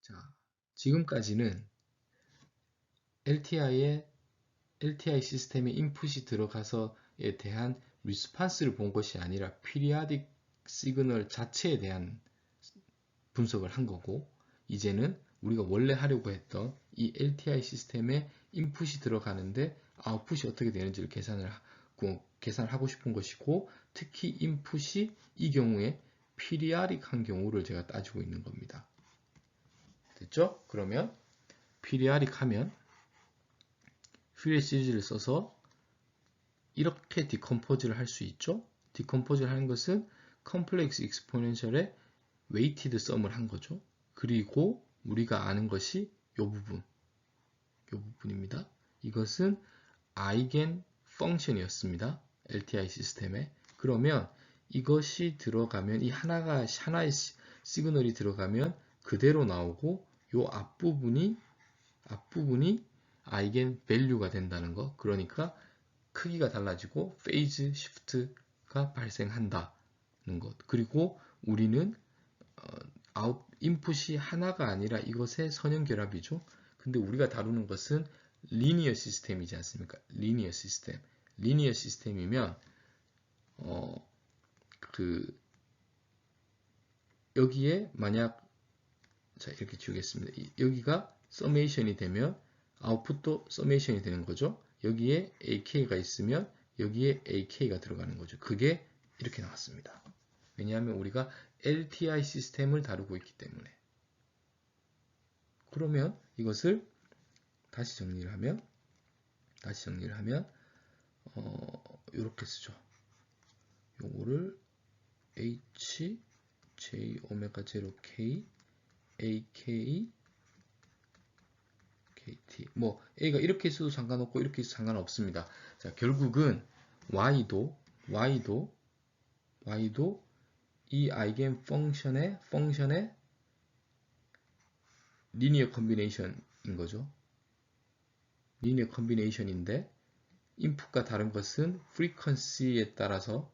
자, 지금까지는 LTI 시스템에 인풋이 들어가서에 대한 리스판스를 본 것이 아니라 피리아딕 시그널 자체에 대한 분석을 한 거고, 이제는 우리가 원래 하려고 했던 이 LTI 시스템에 인풋이 들어가는데 아웃풋이 어떻게 되는지를 계산하고 싶은 것이고, 특히 인풋이 이 경우에 피리아딕한 경우를 제가 따지고 있는 겁니다. 됐죠? 그러면 피리아딕 하면 퓨리어 시리즈를 써서 이렇게 디컴포즈를 할 수 있죠? 디컴포즈를 하는 것은 컴플렉스 익스포넨셜의 웨이티드 썸을 한 거죠. 그리고 우리가 아는 것이 이 부분입니다. 이것은 아이겐 펑션이었습니다. LTI 시스템에. 그러면 이것이 들어가면 이 하나의 시그널이 들어가면 그대로 나오고 이 앞부분이 아이겐 밸류가 된다는 거. 그러니까 크기가 달라지고 페이즈 시프트가 발생한다는 것. 그리고 우리는 인풋이 하나가 아니라 이것의 선형결합이죠. 근데 우리가 다루는 것은 리니어 시스템이지 않습니까? 리니어 시스템이면 여기에 만약 자 이렇게 지우겠습니다. 여기가 서메이션이 되면 아웃풋도 서메이션이 되는 거죠. 여기에 AK가 있으면 여기에 AK가 들어가는 거죠. 그게 이렇게 나왔습니다. 왜냐하면 우리가 LTI 시스템을 다루고 있기 때문에. 그러면 이것을 다시 정리를 하면 이렇게 쓰죠. 요거를 H J 오메가 0 K AK KT 뭐 A가 이렇게 있어도 상관없고 이렇게 있어도 상관없습니다. 자, 결국은 Y도 이 아이겐 펑션의 리니어 컨비네이션인 거죠. 리니어 컨비네이션인데 인풋과 다른 것은 프리퀀시에 따라서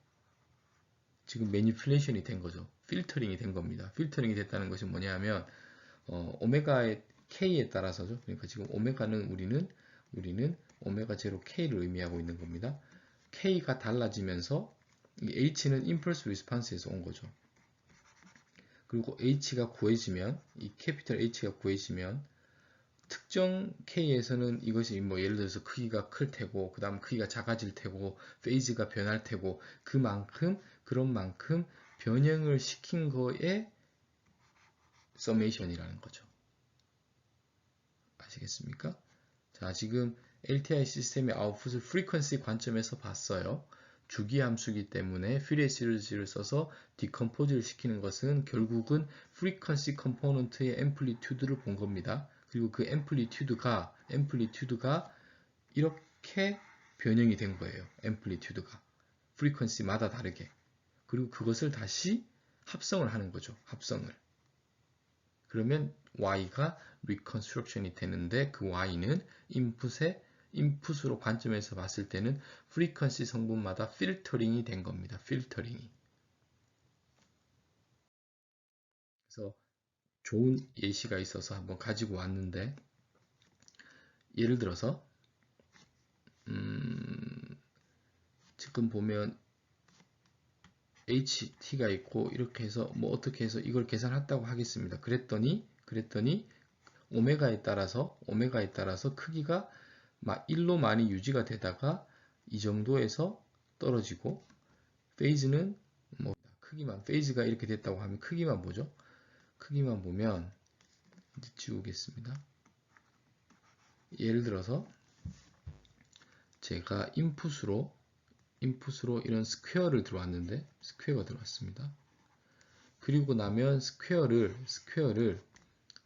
지금 매니플레이션이 된 거죠. 필터링이 된 겁니다. 필터링이 됐다는 것이 뭐냐 하면 오메가의 K에 따라서죠. 그러니까 지금 오메가는 우리는 오메가 0 K를 의미하고 있는 겁니다. K가 달라지면서 이 H는 임펄스 리스판스에서 온 거죠. 그리고 H가 구해지면 이 캐피털 H가 구해지면 특정 K에서는 이것이 뭐 예를 들어서 크기가 클 테고 그 다음 크기가 작아질 테고 페이즈가 변할 테고 그런 만큼 변형을 시킨 거에 서메이션이라는 거죠. 아시겠습니까? 자, 지금 LTI 시스템의 아웃풋을 프리퀀시 관점에서 봤어요. 주기 함수이기 때문에 퓨리어 시리즈를 써서 디컴포즈를 시키는 것은 결국은 프리퀀시 컴포넌트의 앰플리튜드를 본 겁니다. 그리고 그 앰플리튜드가 이렇게 변형이 된 거예요. 앰플리튜드가 프리퀀시마다 다르게. 그리고 그것을 다시 합성을 하는 거죠. 합성을. 그러면 Y가 리컨스트럭션이 되는데 그 Y는 인풋으로 관점에서 봤을 때는 프리퀀시 성분마다 필터링이 된 겁니다. 필터링이. 그래서 좋은 예시가 있어서 한번 가지고 왔는데 예를 들어서 지금 보면 HT가 있고 이렇게 해서 뭐 어떻게 해서 이걸 계산했다고 하겠습니다. 그랬더니 오메가에 따라서 크기가 1로 많이 유지가 되다가 이 정도에서 떨어지고 페이즈는 뭐 페이즈가 이렇게 됐다고 하면 크기만 보죠. 크기만 보면 이제 지우겠습니다. 예를 들어서 제가 인풋으로 이런 스퀘어를 들어왔는데 스퀘어가 들어왔습니다. 그리고 나면 스퀘어를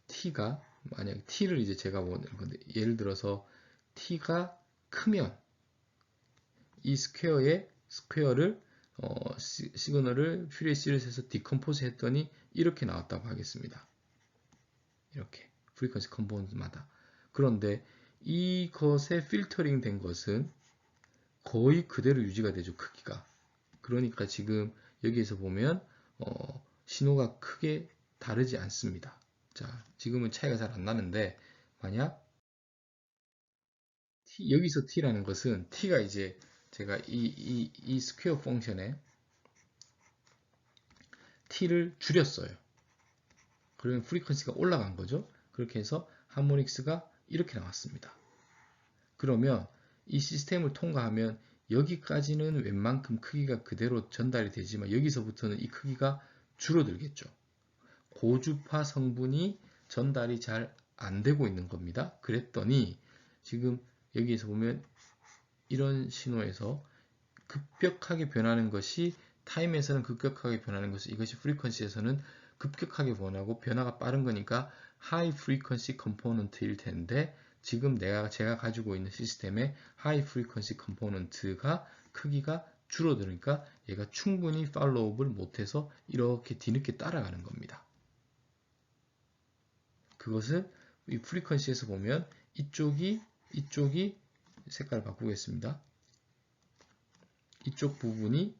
t가 만약 t를 이제 제가 원하는 건데 예를 들어서 t가 크면 이 스퀘어를 시그널을 퓨리어 시리즈에서 디컴포즈 했더니 이렇게 나왔다고 하겠습니다. 이렇게 프리퀀시 컴포넌트마다. 그런데 이것에 필터링 된 것은 거의 그대로 유지가 되죠. 크기가. 그러니까 지금 여기에서 보면 신호가 크게 다르지 않습니다. 자, 지금은 차이가 잘 안 나는데 만약 여기서 t라는 것은 t가 이제 제가 이 스퀘어 펑션에 t를 줄였어요. 그러면 프리퀀시가 올라간 거죠. 그렇게 해서 하모닉스가 이렇게 나왔습니다. 그러면 이 시스템을 통과하면 여기까지는 웬만큼 크기가 그대로 전달이 되지만 여기서부터는 이 크기가 줄어들겠죠. 고주파 성분이 전달이 잘 안 되고 있는 겁니다. 그랬더니 지금 여기에서 보면 이런 신호에서 급격하게 변하는 것이 타임에서는 급격하게 변하는 것이 이것이 프리퀀시에서는 급격하게 변하고 변화가 빠른 거니까 하이 프리퀀시 컴포넌트일 텐데 지금 제가 가지고 있는 시스템의 하이 프리퀀시 컴포넌트가 크기가 줄어드니까 얘가 충분히 팔로우업을 못해서 이렇게 뒤늦게 따라가는 겁니다. 그것을 이 프리퀀시에서 보면 이쪽이 색깔을 바꾸겠습니다. 이쪽 부분이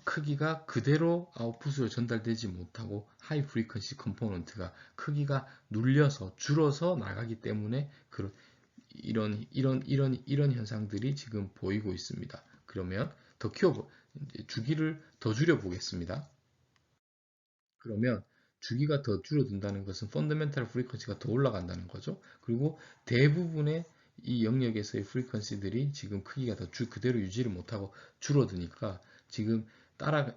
크기가 그대로 아웃풋으로 전달되지 못하고 하이 프리퀀시 컴포넌트가 크기가 눌려서 줄어서 나가기 때문에 이런 현상들이 지금 보이고 있습니다. 그러면 더 주기를 더 줄여 보겠습니다. 그러면 주기가 더 줄어든다는 것은 펀더멘탈 프리퀀시가 더 올라간다는 거죠. 그리고 대부분의 이 영역에서의 프리퀀시들이 지금 크기가 더 그대로 유지를 못하고 줄어드니까 지금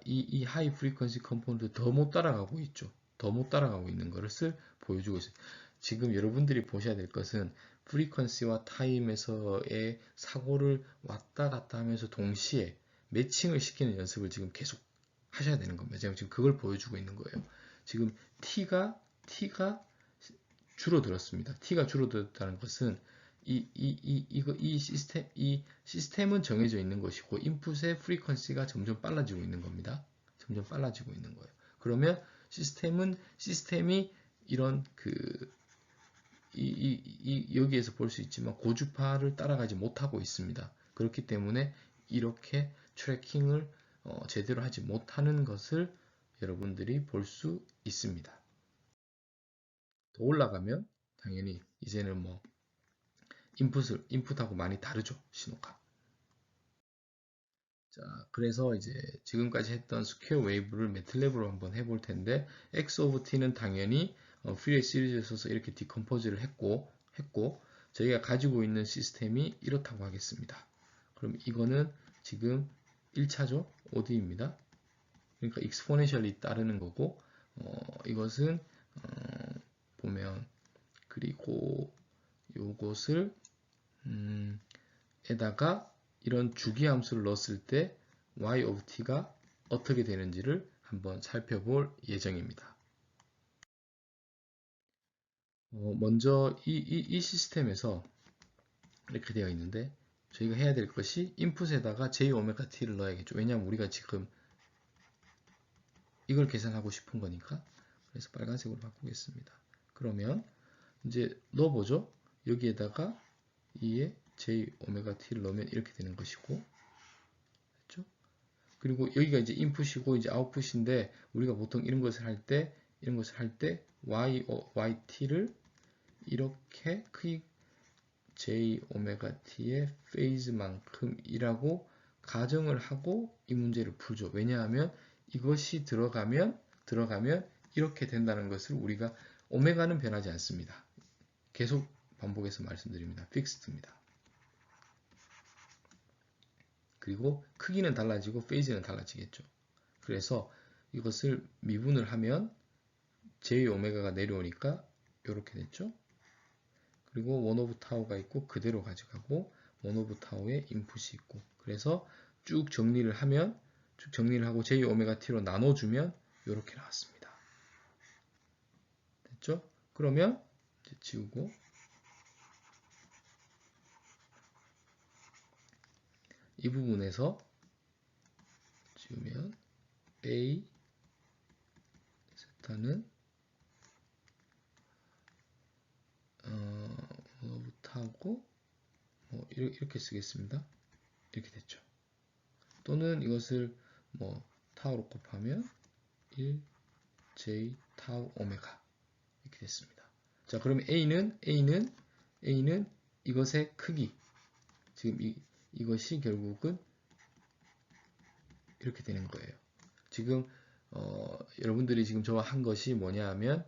이 하이 프리퀀시 컴포넌트 더 못 따라가고 있죠. 더 못 따라가고 있는 것을 보여주고 있어요. 지금 여러분들이 보셔야 될 것은 프리퀀시와 타임에서의 사고를 왔다 갔다 하면서 동시에 매칭을 시키는 연습을 지금 계속 하셔야 되는 겁니다. 제가 지금 그걸 보여주고 있는 거예요. 지금 T가 줄어들었습니다. T가 줄어들었다는 것은 이 시스템은 정해져 있는 것이고 인풋의 프리퀀시가 점점 빨라지고 있는 겁니다. 점점 빨라지고 있는 거예요. 그러면 시스템이 이런 여기에서 볼 수 있지만 고주파를 따라가지 못하고 있습니다. 그렇기 때문에 이렇게 트래킹을 제대로 하지 못하는 것을 여러분들이 볼 수 있습니다. 더 올라가면 당연히 이제는 뭐 인풋하고 많이 다르죠, 신호가. 자, 그래서 이제 지금까지 했던 스퀘어 웨이브를 매틀랩으로 한번 해볼 텐데 X 오브 T는 당연히 퓨리에 시리즈에 써서 이렇게 디컴포즈를 했고 저희가 가지고 있는 시스템이 이렇다고 하겠습니다. 그럼 이거는 지금 1차죠, OD입니다. 그러니까 익스포넨셜이 따르는 거고 이것은 보면 그리고 요것을 에다가 이런 주기 함수를 넣었을 때 y of t가 어떻게 되는지를 한번 살펴볼 예정입니다. 먼저 이 시스템에서 이렇게 되어 있는데 저희가 해야 될 것이 인풋에다가 jωt를 넣어야겠죠. 왜냐하면 우리가 지금 이걸 계산하고 싶은 거니까. 그래서 빨간색으로 바꾸겠습니다. 그러면 이제 넣어보죠. 여기에다가 2에 jωt를 넣으면 이렇게 되는 것이고, 그렇죠? 그리고 여기가 이제 인풋이고 이제 아웃풋인데 우리가 보통 이런 것을 할 때 yt를 이렇게 jωt의 페이즈만큼이라고 가정을 하고 이 문제를 풀죠. 왜냐하면 이것이 들어가면 이렇게 된다는 것을 우리가 오메가는 변하지 않습니다. 계속 반복해서 말씀드립니다. 픽스드입니다. 그리고 크기는 달라지고 페이즈는 달라지겠죠. 그래서 이것을 미분을 하면 jω가 내려오니까 이렇게 됐죠. 그리고 원 오브 타우가 있고 그대로 가져가고 원 오브 타우에 인풋이 있고 그래서 쭉 정리를 하고 jωt로 나눠주면 이렇게 나왔습니다. 됐죠? 그러면 이제 지우고 이 부분에서 지우면 A 세타는 타고 뭐 이렇게 쓰겠습니다. 이렇게 됐죠. 또는 이것을 뭐 타우로 곱하면 1 j 타우 오메가 이렇게 됐습니다. 자, 그러면 A는 이것의 크기. 지금 이것이 결국은 이렇게 되는 거예요. 지금 여러분들이 지금 저와 한 것이 뭐냐 하면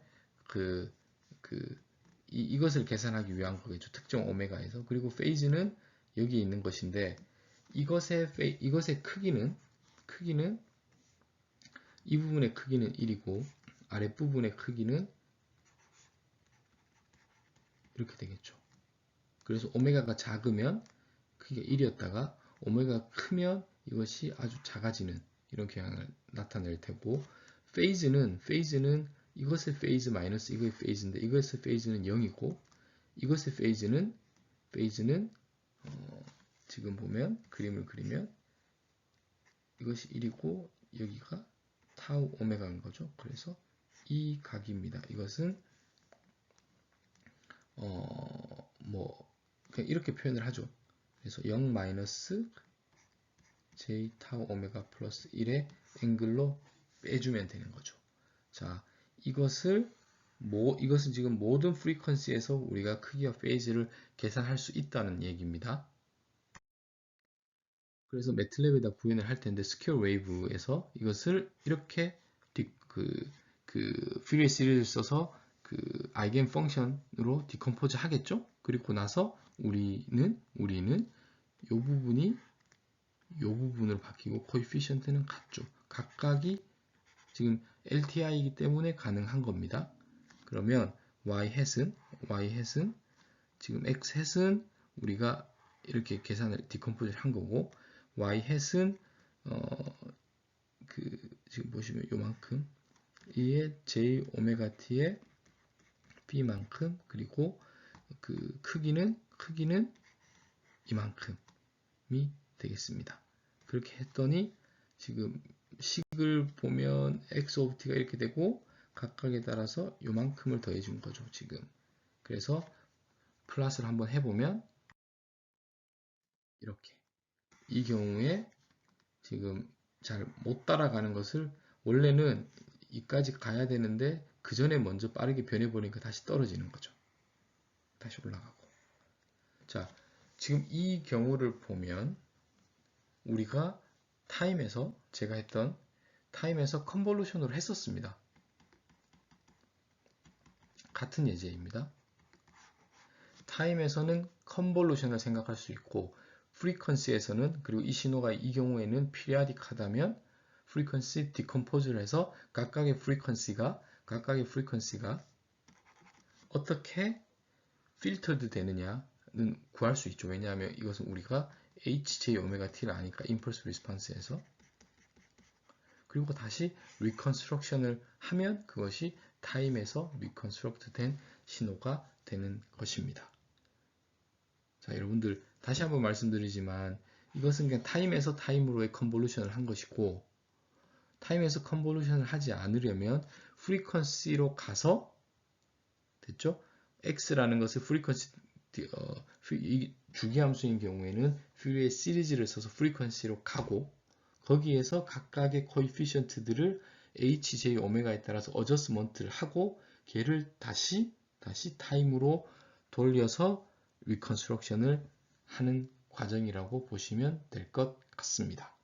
이것을 계산하기 위한 거겠죠. 특정 오메가에서. 그리고 페이즈는 여기 있는 것인데 이것의 크기는 이 부분의 크기는 1이고 아랫부분의 크기는 이렇게 되겠죠. 그래서 오메가가 작으면 크기가 1이었다가 오메가가 크면 이것이 아주 작아지는 이런 경향을 나타낼 테고 페이즈는 이것의 페이즈 마이너스 이것의 페이즈인데 이것의 페이즈는 0이고 이것의 페이즈는 지금 보면 그림을 그리면 이것이 1이고 여기가 타우 오메가인 거죠. 그래서 이 각입니다. 이것은 그냥 이렇게 표현을 하죠. 그래서 0 마이너스 j 타우 오메가 플러스 1의 앵글로 빼주면 되는 거죠. 자, 이것은 지금 모든 프리퀀시에서 우리가 크기와 페이즈를 계산할 수 있다는 얘기입니다. 그래서 매틀랩에다 구현을 할 텐데 스퀘어 웨이브에서 이것을 이렇게 퓨리에 시리즈를 써서 아이겐 펑션으로 디컴포즈 하겠죠? 그리고 나서 우리는 요 부분을 바뀌고 코에피션트는 같죠. 각각이 지금 LTI이기 때문에 가능한 겁니다. 그러면 y-햇은 지금 x-햇은 우리가 이렇게 계산을 디컴포즈를 한 거고 y-햇은 지금 보시면 요만큼 이에 j 오메가 t의 b만큼 그리고 크기는 이만큼이 되겠습니다. 그렇게 했더니 지금 식을 보면 x 오브 t가 이렇게 되고 각각에 따라서 요만큼을 더해 준 거죠. 지금 그래서 플러스를 한번 해보면 이렇게 이 경우에 지금 잘 못 따라가는 것을 원래는 이까지 가야 되는데 그 전에 먼저 빠르게 변해버리니까 다시 떨어지는 거죠. 다시 올라가고. 자, 지금 이 경우를 보면 우리가 제가 했던 타임에서 컨볼루션으로 했었습니다. 같은 예제입니다. 타임에서는 컨볼루션을 생각할 수 있고 프리퀀시에서는 그리고 이 신호가 이 경우에는 피리아딕하다면 프리퀀시 디컴포즈를 해서 각각의 프리퀀시가 어떻게 필터드 되느냐는 구할 수 있죠. 왜냐하면 이것은 우리가 HJ 오메가 T를 아니까 임펄스 리스폰스에서 그리고 다시 리컨스트럭션을 하면 그것이 타임에서 리컨스트럭트 된 신호가 되는 것입니다. 자, 여러분들 다시 한번 말씀드리지만 이것은 그냥 타임에서 타임으로의 컨볼루션을 한 것이고 타임에서 컨볼루션을 하지 않으려면 프리퀀시로 가서 됐죠? x라는 것을 프리퀀시 주기함수인 경우에는 퓨리에 시리즈를 써서 프리퀀시로 가고 거기에서 각각의 코에피션트들을 hj 오메가에 따라서 어저스먼트를 하고 걔를 다시 타임으로 돌려서 리컨스트럭션을 하는 과정이라고 보시면 될 것 같습니다.